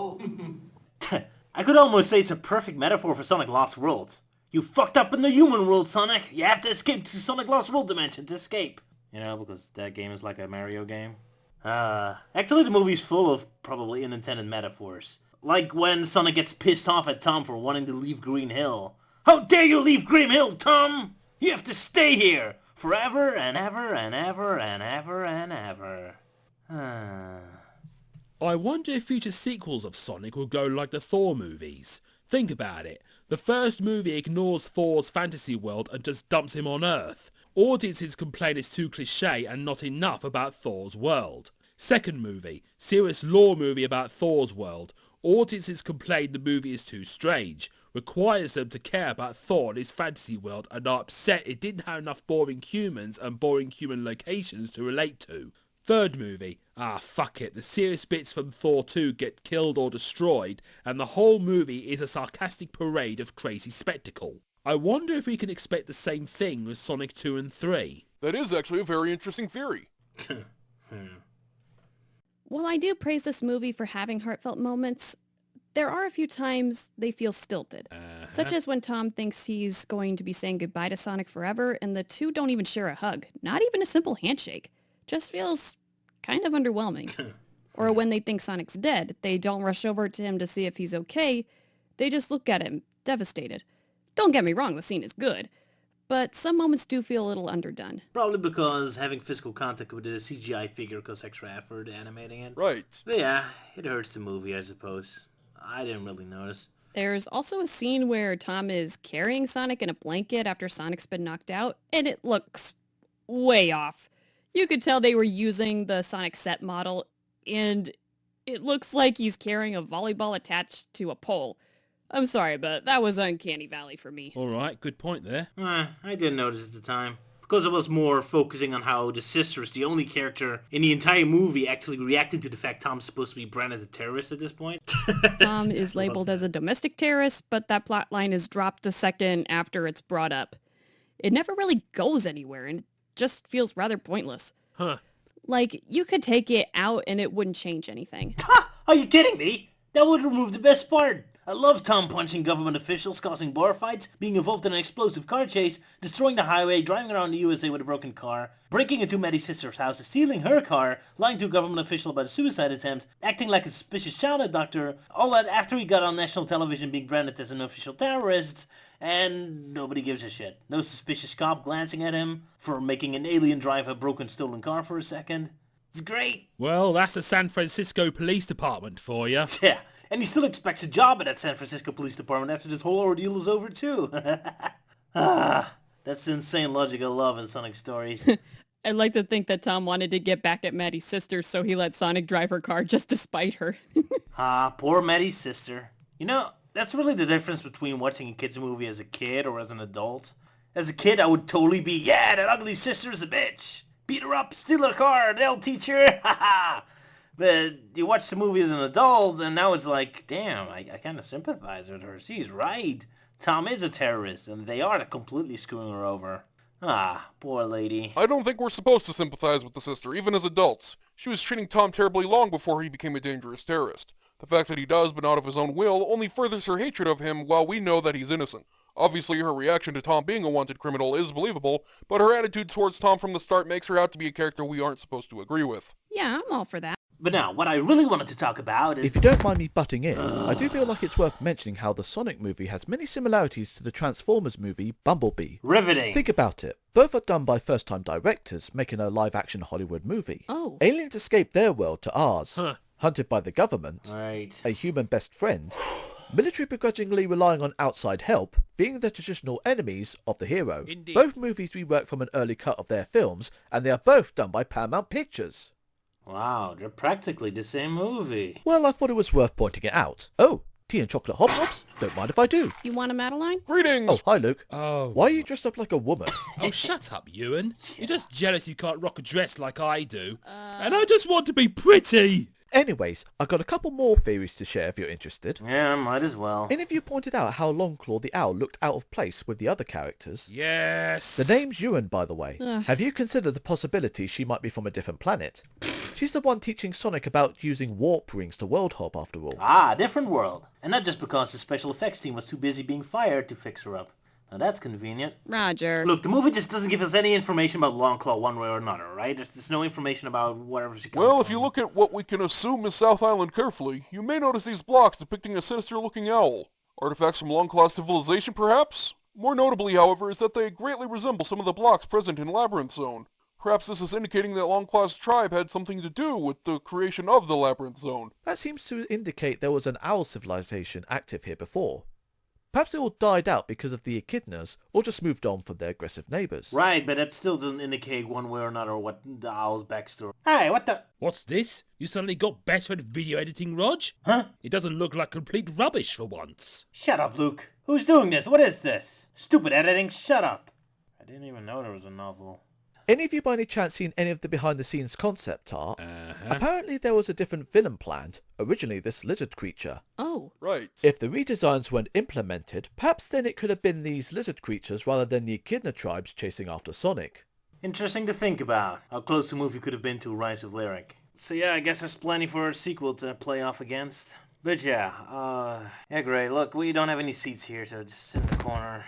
I could almost say it's a perfect metaphor for Sonic Lost World. You fucked up in the human world, Sonic. You have to escape to Sonic Lost World dimension to escape. You know, because that game is like a Mario game. Actually, the movie's full of probably unintended metaphors. Like when Sonic gets pissed off at Tom for wanting to leave Green Hill. How dare you leave Green Hill, Tom? You have to stay here. Forever and ever and ever and ever and ever. I wonder if future sequels of Sonic will go like the Thor movies. Think about it. The first movie ignores Thor's fantasy world and just dumps him on Earth. Audiences complain it's too cliché and not enough about Thor's world. Second movie, serious lore movie about Thor's world. Audiences complain the movie is too strange, requires them to care about Thor and his fantasy world and are upset it didn't have enough boring humans and boring human locations to relate to. Third movie, fuck it, the serious bits from Thor 2 get killed or destroyed and the whole movie is a sarcastic parade of crazy spectacle. I wonder if we can expect the same thing with Sonic 2 and 3. That is actually a very interesting theory. While I do praise this movie for having heartfelt moments, there are a few times they feel stilted. Such as when Tom thinks he's going to be saying goodbye to Sonic forever and the two don't even share a hug. Not even a simple handshake. Just feels kind of underwhelming. Or when they think Sonic's dead, they don't rush over to him to see if he's okay. They just look at him, devastated. Don't get me wrong, the scene is good. But some moments do feel a little underdone. Probably because having physical contact with the CGI figure costs extra effort animating it. Right. But yeah, it hurts the movie, I suppose. I didn't really notice. There's also a scene where Tom is carrying Sonic in a blanket after Sonic's been knocked out, and it looks way off. You could tell they were using the Sonic set model, and it looks like he's carrying a volleyball attached to a pole. I'm sorry, but that was Uncanny Valley for me. Alright, good point there. I didn't notice at the time. because it was more focusing on how the sister is the only character in the entire movie actually reacting to the fact Tom's supposed to be branded a terrorist at this point. Tom is labeled as a domestic terrorist, but that plotline is dropped a second after it's brought up. It never really goes anywhere, and it just feels rather pointless. Huh. Like, you could take it out and it wouldn't change anything. Are you kidding me? That would remove the best part. I love Tom punching government officials, causing bar fights, being involved in an explosive car chase, destroying the highway, driving around the USA with a broken car, breaking into Maddie's sister's house, stealing her car, lying to a government official about a suicide attempt, acting like a suspicious child abductor, all that after he got on national television being branded as an official terrorist, and nobody gives a shit. No suspicious cop glancing at him for making an alien drive a broken stolen car for a second. It's great. Well, that's the San Francisco Police Department for you. Yeah. And he still expects a job at that San Francisco Police Department after this whole ordeal is over, too. That's the insane logic I love in Sonic stories. I'd like to think that Tom wanted to get back at Maddie's sister, so he let Sonic drive her car just to spite her. Poor Maddie's sister. You know, that's really the difference between watching a kid's movie as a kid or as an adult. As a kid, I would totally be, yeah, that ugly sister's a bitch. Beat her up, steal her car, they'll teach her, haha. But you watch the movie as an adult, and now it's like, damn, I kind of sympathize with her. She's right. Tom is a terrorist, and they are completely screwing her over. Poor lady. I don't think we're supposed to sympathize with the sister, even as adults. She was treating Tom terribly long before he became a dangerous terrorist. The fact that he does, but not of his own will, only furthers her hatred of him while we know that he's innocent. Obviously, her reaction to Tom being a wanted criminal is believable, but her attitude towards Tom from the start makes her out to be a character we aren't supposed to agree with. Yeah, I'm all for that. But now, what I really wanted to talk about is... If you don't mind me butting in, I do feel like it's worth mentioning how the Sonic movie has many similarities to the Transformers movie Bumblebee. Riveting. Think about it. Both are done by first-time directors making a live-action Hollywood movie. Oh. Aliens escape their world to ours. Huh. Hunted by the government. Right. A human best friend. Military begrudgingly relying on outside help, being the traditional enemies of the hero. Indeed. Both movies rework from an early cut of their films, and they are both done by Paramount Pictures. Wow, they're practically the same movie. Well, I thought it was worth pointing it out. Oh, tea and chocolate hobnobs? Don't mind if I do. You want a Madeline? Greetings! Oh, hi, Luke. Oh. Why are you dressed up like a woman? Oh, shut up, Euan. You're just jealous you can't rock a dress like I do. And I just want to be pretty. Anyways, I got a couple more theories to share if you're interested. Yeah, might as well. Any of you pointed out how Longclaw the Owl looked out of place with the other characters? Yes. The name's Euan, by the way. Ugh. Have you considered the possibility she might be from a different planet? She's the one teaching Sonic about using warp rings to world hop, after all. Different world. And not just because the special effects team was too busy being fired to fix her up. Now that's convenient. Roger. Look, the movie just doesn't give us any information about Longclaw one way or another, right? There's no information about wherever she comes from. Well, if you look at what we can assume is South Island carefully, you may notice these blocks depicting a sinister-looking owl. Artifacts from Longclaw's civilization, perhaps? More notably, however, is that they greatly resemble some of the blocks present in Labyrinth Zone. Perhaps this is indicating that Longclaw's tribe had something to do with the creation of the Labyrinth Zone. That seems to indicate there was an owl civilization active here before. Perhaps they all died out because of the echidnas, or just moved on from their aggressive neighbours. Right, but that still doesn't indicate one way or another what the owl's backstory. Hey, what the... What's this? You suddenly got better at video editing, Rog? Huh? It doesn't look like complete rubbish for once. Shut up, Luke. Who's doing this? What is this? Stupid editing, shut up. I didn't even know there was a novel. Any of you by any chance seen any of the behind-the-scenes concept art? Apparently there was a different villain planned, originally this lizard creature. Oh. Right. If the redesigns weren't implemented, perhaps then it could have been these lizard creatures rather than the echidna tribes chasing after Sonic. Interesting to think about, how close the movie could have been to Rise of Lyric. So yeah, I guess there's plenty for a sequel to play off against. But yeah, great. Look, we don't have any seats here, so just sit in the corner.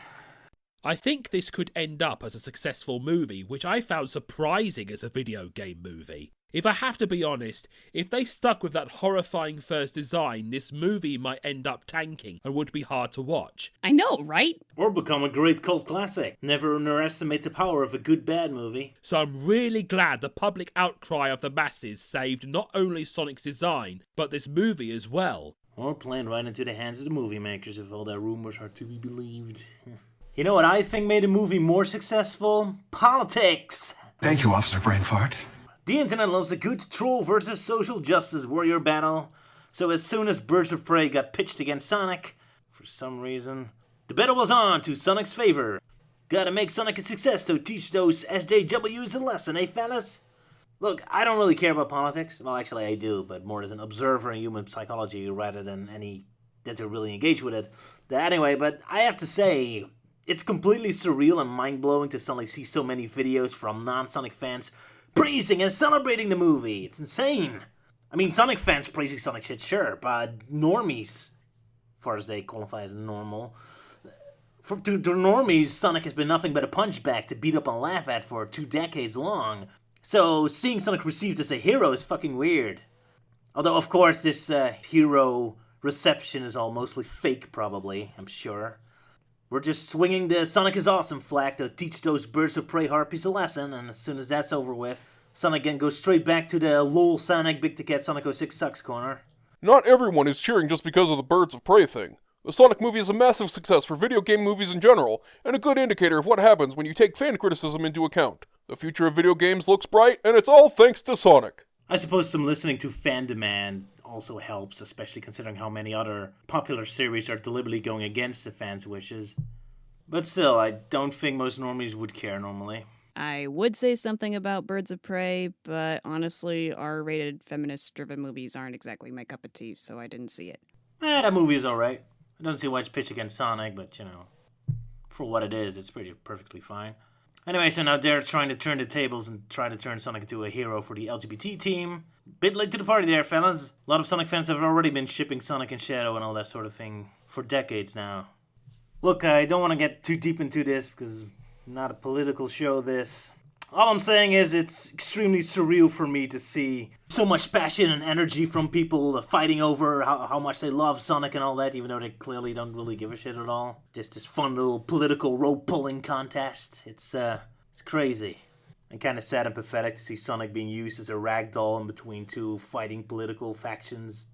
I think this could end up as a successful movie, which I found surprising as a video game movie. If I have to be honest, if they stuck with that horrifying first design, this movie might end up tanking and would be hard to watch. I know, right? Or become a great cult classic. Never underestimate the power of a good bad movie. So I'm really glad the public outcry of the masses saved not only Sonic's design, but this movie as well. Or playing right into the hands of the movie makers if all their rumors are to be believed. You know what I think made a movie more successful? Politics! Thank you, Officer Brainfart. The internet loves a good troll versus social justice warrior battle. So as soon as Birds of Prey got pitched against Sonic, for some reason, the battle was on to Sonic's favor. Gotta make Sonic a success to teach those SJWs a lesson, eh, fellas? Look, I don't really care about politics. Well, actually, I do, but more as an observer in human psychology rather than any that to really engage with it. Anyway, but I have to say, it's completely surreal and mind-blowing to suddenly see so many videos from non-Sonic fans praising and celebrating the movie. It's insane. I mean, Sonic fans praising Sonic shit, sure, but normies, as far as they qualify as normal, to normies, Sonic has been nothing but a punchbag to beat up and laugh at for 2 decades long. So seeing Sonic received as a hero is fucking weird. Although, of course, this hero reception is all mostly fake, probably, I'm sure. We're just swinging the Sonic is awesome flag to teach those birds of prey harpies a lesson, and as soon as that's over with, Sonic again goes straight back to the lol Sonic Big to Cat Sonic 06 sucks corner. Not everyone is cheering just because of the birds of prey thing. The Sonic movie is a massive success for video game movies in general, and a good indicator of what happens when you take fan criticism into account. The future of video games looks bright, and it's all thanks to Sonic. I suppose some listening to fan demand also helps, especially considering how many other popular series are deliberately going against the fans' wishes. But still, I don't think most normies would care normally. I would say something about Birds of Prey, but honestly, R-rated feminist-driven movies aren't exactly my cup of tea, so I didn't see it. That movie is alright. I don't see why it's pitched against Sonic, but, you know, for what it is, it's perfectly fine. Anyway, so now they're trying to turn the tables and try to turn Sonic into a hero for the LGBT team. Bit late to the party there, fellas. A lot of Sonic fans have already been shipping Sonic and Shadow and all that sort of thing for decades now. Look, I don't want to get too deep into this because not a political show, this. All I'm saying is it's extremely surreal for me to see so much passion and energy from people fighting over how much they love Sonic and all that, even though they clearly don't really give a shit at all. Just this fun little political rope-pulling contest. It's crazy. And kind of sad and pathetic to see Sonic being used as a rag doll in between 2 fighting political factions.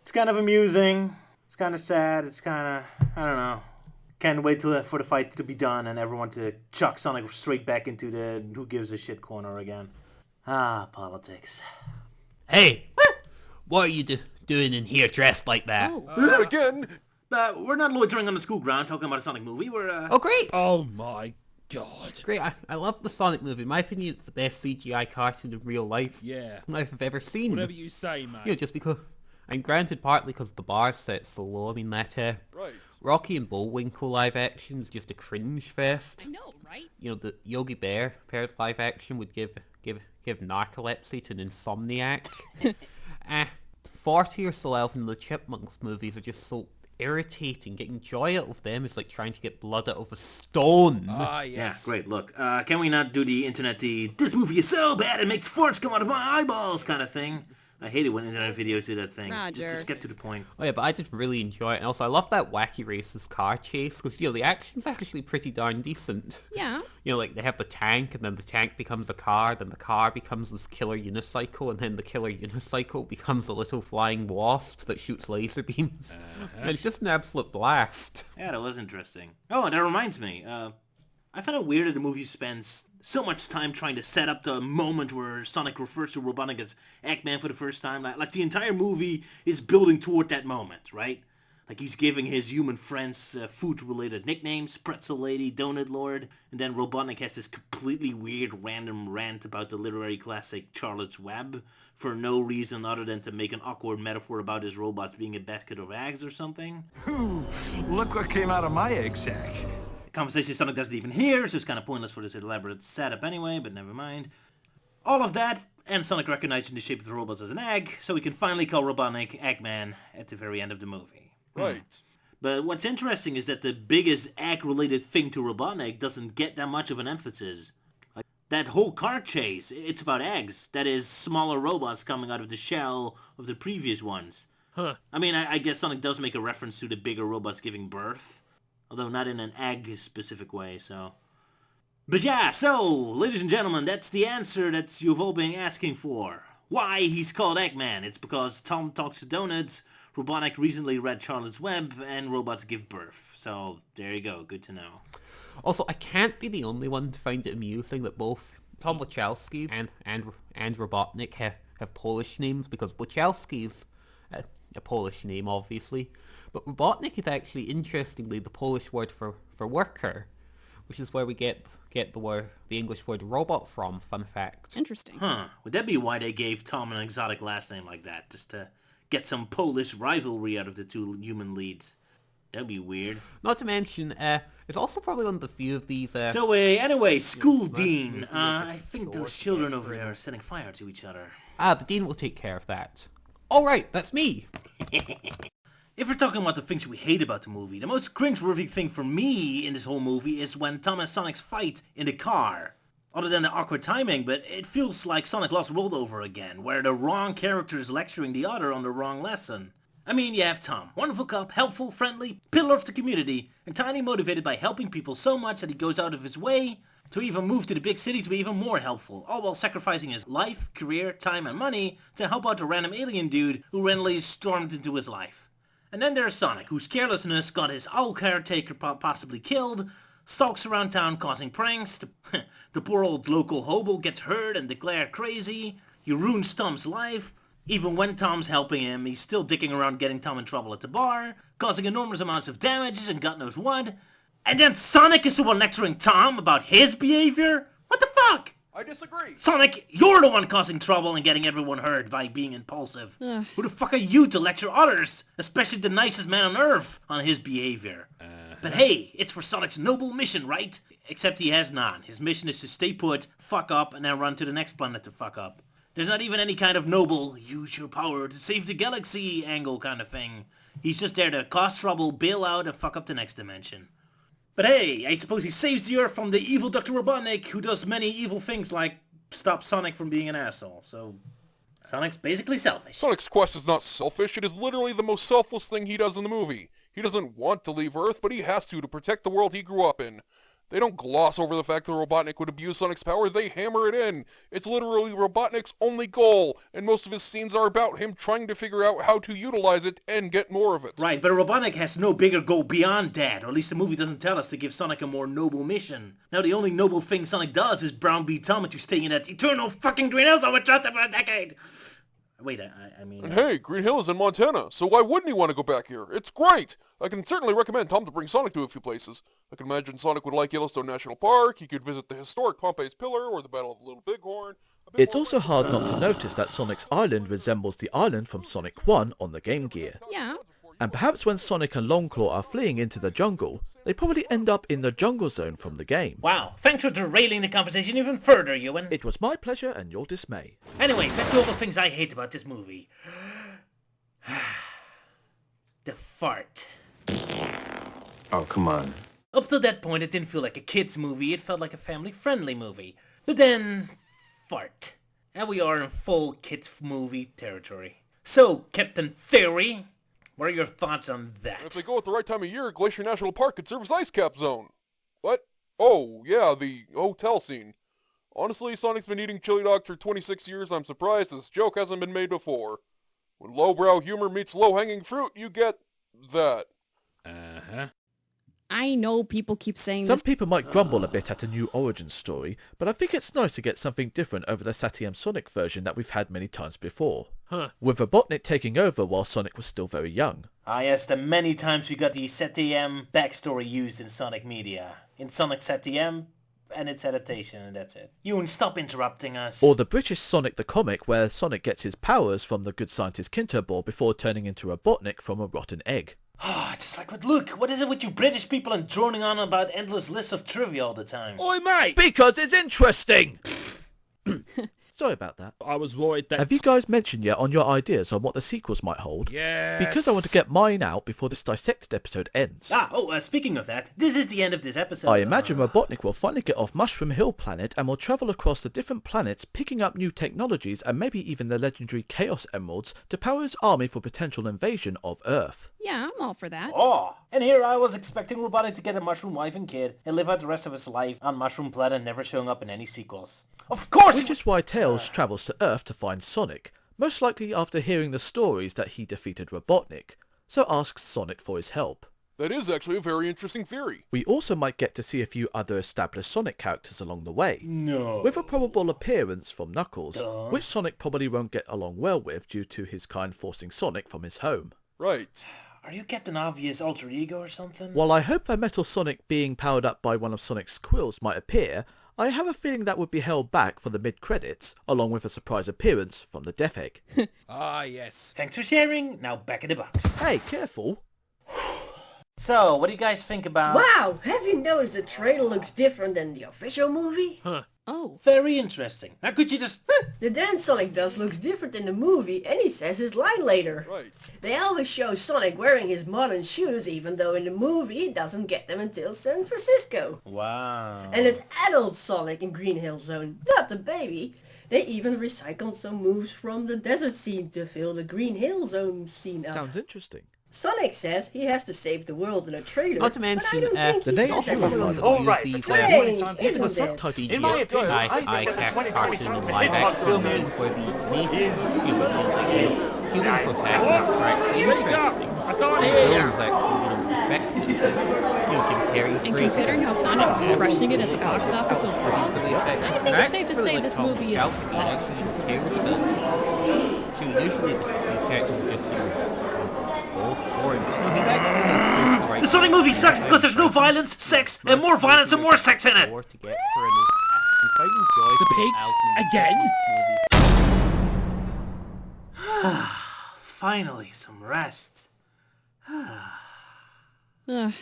It's kind of amusing. It's kind of sad. It's kind of, I don't know. Can't wait for the fight to be done and everyone to chuck Sonic straight back into the who gives a shit corner again. Ah, politics. Hey, what are you doing in here dressed like that? Not again! We're not loitering on the school ground talking about a Sonic movie. We're, Oh, great! Oh my god. Great, I love the Sonic movie. In my opinion, it's the best CGI cartoon in real life Yeah. I've ever seen. Whatever you say, mate. You know, just because... And granted, partly because the bar's set so low. I mean, that right. Rocky and Bullwinkle live action is just a cringe fest. I know, right? You know, the Yogi Bear paired live action would give narcolepsy to an insomniac. 40 or so Alvin and the Chipmunks movies are just so irritating. Getting joy out of them is like trying to get blood out of a stone. Ah, yes. Yeah, great. Look, can we not do the internet, this movie is so bad it makes farts come out of my eyeballs kind of thing? I hate it when internet videos do that thing. Roger. Just get to the point. Oh yeah, but I did really enjoy it, and also I love that wacky racist car chase, because, you know, the action's actually pretty darn decent. Yeah. You know, like, they have the tank, and then the tank becomes a car, then the car becomes this killer unicycle, and then the killer unicycle becomes a little flying wasp that shoots laser beams. And it's just an absolute blast. Yeah, that was interesting. Oh, and that reminds me, I found it weird that the movie spends so much time trying to set up the moment where Sonic refers to Robotnik as Eggman for the first time. Like the entire movie is building toward that moment, right? Like he's giving his human friends food-related nicknames, Pretzel Lady, Donut Lord, and then Robotnik has this completely weird random rant about the literary classic Charlotte's Web for no reason other than to make an awkward metaphor about his robots being a basket of eggs or something. Ooh, look what came out of my egg sack. Conversation Sonic doesn't even hear, so it's kind of pointless for this elaborate setup anyway, but never mind. All of that, and Sonic recognizing the shape of the robots as an egg, so we can finally call Robotnik Eggman at the very end of the movie. Right. But what's interesting is that the biggest egg-related thing to Robotnik doesn't get that much of an emphasis. Like, that whole car chase, it's about eggs. That is, smaller robots coming out of the shell of the previous ones. Huh. I mean, I guess Sonic does make a reference to the bigger robots giving birth. Although not in an egg-specific way, so... But yeah, so, ladies and gentlemen, that's the answer that you've all been asking for. Why he's called Eggman. It's because Tom talks to donuts, Robotnik recently read Charlotte's Web, and robots give birth. So, there you go, good to know. Also, I can't be the only one to find it amusing that both Tom Wachowski and Robotnik have Polish names, because Wachowski's a Polish name, obviously. But Robotnik is actually, interestingly, the Polish word for worker, which is where we get the English word robot from. Fun fact. Interesting. Huh. Would that be why they gave Tom an exotic last name like that? Just to get some Polish rivalry out of the two human leads? That'd be weird. Not to mention, it's also probably one of the few of these... So, anyway, school dean. I think those children over there are setting fire to each other. Ah, the dean will take care of that. Alright, that's me! If we're talking about the things we hate about the movie, the most cringeworthy thing for me in this whole movie is when Tom and Sonic's fight in the car. Other than the awkward timing, but it feels like Sonic Lost World over again, where the wrong character is lecturing the other on the wrong lesson. I mean, you have Tom, wonderful cop, helpful, friendly, pillar of the community, entirely motivated by helping people so much that he goes out of his way to even move to the big city to be even more helpful, all while sacrificing his life, career, time and money to help out a random alien dude who randomly stormed into his life. And then there's Sonic, whose carelessness got his owl caretaker possibly killed, stalks around town causing pranks, the poor old local hobo gets hurt and declared crazy, he ruins Tom's life. Even when Tom's helping him, he's still dicking around getting Tom in trouble at the bar, causing enormous amounts of damages and God knows what. And then Sonic is the one lecturing Tom about his behavior? What the fuck? I disagree. Sonic, you're the one causing trouble and getting everyone hurt by being impulsive. Ugh. Who the fuck are you to lecture others, especially the nicest man on Earth, on his behavior? But hey, it's for Sonic's noble mission, right? Except he has none. His mission is to stay put, fuck up, and then run to the next planet to fuck up. There's not even any kind of noble, use your power to save the galaxy angle kind of thing. He's just there to cause trouble, bail out, and fuck up the next dimension. But hey, I suppose he saves the Earth from the evil Dr. Robotnik, who does many evil things like stop Sonic from being an asshole. So, Sonic's basically selfish. Sonic's quest is not selfish, it is literally the most selfless thing he does in the movie. He doesn't want to leave Earth, but he has to protect the world he grew up in. They don't gloss over the fact that Robotnik would abuse Sonic's power, they hammer it in. It's literally Robotnik's only goal, and most of his scenes are about him trying to figure out how to utilize it and get more of it. Right, but Robotnik has no bigger goal beyond that, or at least the movie doesn't tell us to give Sonic a more noble mission. Now the only noble thing Sonic does is browbeat Tom into staying in that eternal fucking greenhouse over trusted for a decade. Wait, I mean... And hey, Green Hill is in Montana, so why wouldn't he want to go back here? It's great! I can certainly recommend Tom to bring Sonic to a few places. I can imagine Sonic would like Yellowstone National Park, he could visit the historic Pompey's Pillar, or the Battle of Little Bighorn. It's also hard not to notice that Sonic's island resembles the island from Sonic 1 on the Game Gear. Yeah. And perhaps when Sonic and Longclaw are fleeing into the jungle, they probably end up in the jungle zone from the game. Wow, thanks for derailing the conversation even further, Euan. It was my pleasure and your dismay. Anyways, back to all the things I hate about this movie. The fart. Oh, come on. Up to that point, it didn't feel like a kid's movie, it felt like a family-friendly movie. But then, fart. And we are in full kids movie territory. So, Captain Theory, what are your thoughts on that? If they go at the right time of year, Glacier National Park could serve as ice cap zone. What? Oh, yeah, the hotel scene. Honestly, Sonic's been eating chili dogs for 26 years, I'm surprised this joke hasn't been made before. When lowbrow humor meets low-hanging fruit, you get that. I know people keep saying Some this. people might grumble a bit at a new origin story, but I think it's nice to get something different over the Satyam Sonic version that we've had many times before. With Robotnik taking over while Sonic was still very young. Ah yes, the many times we got the Satyam backstory used in Sonic media. In Sonic Satyam and its adaptation, and that's it. Euan, stop interrupting us. Or the British Sonic the comic, where Sonic gets his powers from the good scientist Kinterball before turning into Robotnik from a rotten egg. Ah, just like what, look, what is it with you British people and droning on about endless lists of trivia all the time? Oi, mate! Because it's interesting! Sorry about that. I was worried that... Have you guys mentioned yet on your ideas on what the sequels might hold? Yes. Because I want to get mine out before this Dissected episode ends. Speaking of that, this is the end of this episode. I imagine Robotnik will finally get off Mushroom Hill Planet and will travel across the different planets, picking up new technologies and maybe even the legendary Chaos Emeralds to power his army for potential invasion of Earth. Yeah, I'm all for that. Oh, and here I was expecting Robotnik to get a mushroom wife and kid and live out the rest of his life on Mushroom Planet, never showing up in any sequels. Of course! Which is why Tails travels to Earth to find Sonic, most likely after hearing the stories that he defeated Robotnik, so asks Sonic for his help. That is actually a very interesting theory. We also might get to see a few other established Sonic characters along the way. No. With a probable appearance from Knuckles, which Sonic probably won't get along well with due to his kind forcing Sonic from his home. Right. Are you Captain Obvious alter ego or something? While I hope a Metal Sonic being powered up by one of Sonic's quills might appear, I have a feeling that would be held back for the mid-credits, along with a surprise appearance from the Death Egg. Ah, yes. Thanks for sharing. Now back in the box. Hey, careful. So, what do you guys think about... Wow, have you noticed the trailer looks different than the official movie? Huh. Oh. Very interesting. How could you just... The dance Sonic does looks different in the movie, and he says his line later. Right. They always show Sonic wearing his modern shoes, even though in the movie he doesn't get them until San Francisco. Wow. And it's adult Sonic in Green Hill Zone, not the baby. They even recycled some moves from the desert scene to fill the Green Hill Zone scene up. Sounds interesting. Sonic says he has to save the world in a trailer, Not to mention, but I don't think the he name said of that the on movie. the All right, the Strange, 2020 isn't Sonic it? Subtitle In my opinion, I I think that the can't 2020 cartoon Sonic and the live Hedgehog action film films is... where the main is- human protagonist are interesting. I can't The hear films actually effective. Jim Carrey's And great. considering how Sonic was crushing it at the box office alone, I think it's safe to say this movie is a success. Usually these characters just boring. The Sonic movie sucks because there's no violence, sex, and more violence and more sex in it! The pigs? Again? Finally, some rest. Ugh.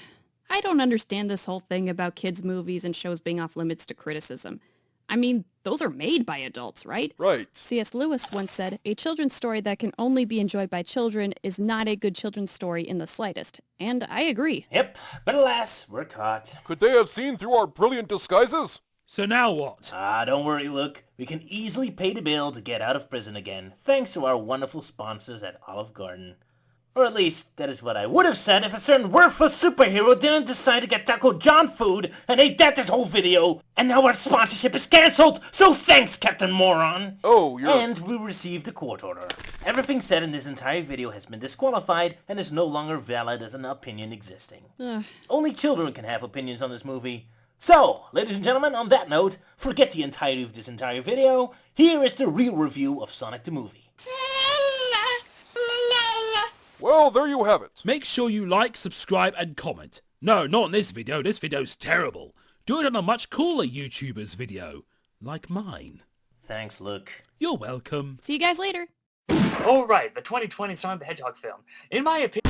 I don't understand this whole thing about kids' movies and shows being off limits to criticism. I mean, those are made by adults, right? Right. C.S. Lewis once said, a children's story that can only be enjoyed by children is not a good children's story in the slightest. And I agree. Yep, but alas, we're caught. Could they have seen through our brilliant disguises? So now what? Don't worry, Luke. We can easily pay the bill to get out of prison again, thanks to our wonderful sponsors at Olive Garden. Or at least, that is what I would have said if a certain worthless superhero didn't decide to get Taco John food and ate that this whole video. And now our sponsorship is cancelled, so thanks, Captain Moron. Oh, you're... And we received a court order. Everything said in this entire video has been disqualified and is no longer valid as an opinion existing. Only children can have opinions on this movie. So, ladies and gentlemen, on that note, forget the entirety of this entire video. Here is the real review of Sonic the Movie. Well, there you have it. Make sure you like, subscribe, and comment. No, not in this video. This video's terrible. Do it on a much cooler YouTuber's video. Like mine. Thanks, Luke. You're welcome. See you guys later. All right, the 2020 Sonic the Hedgehog film. In my opinion...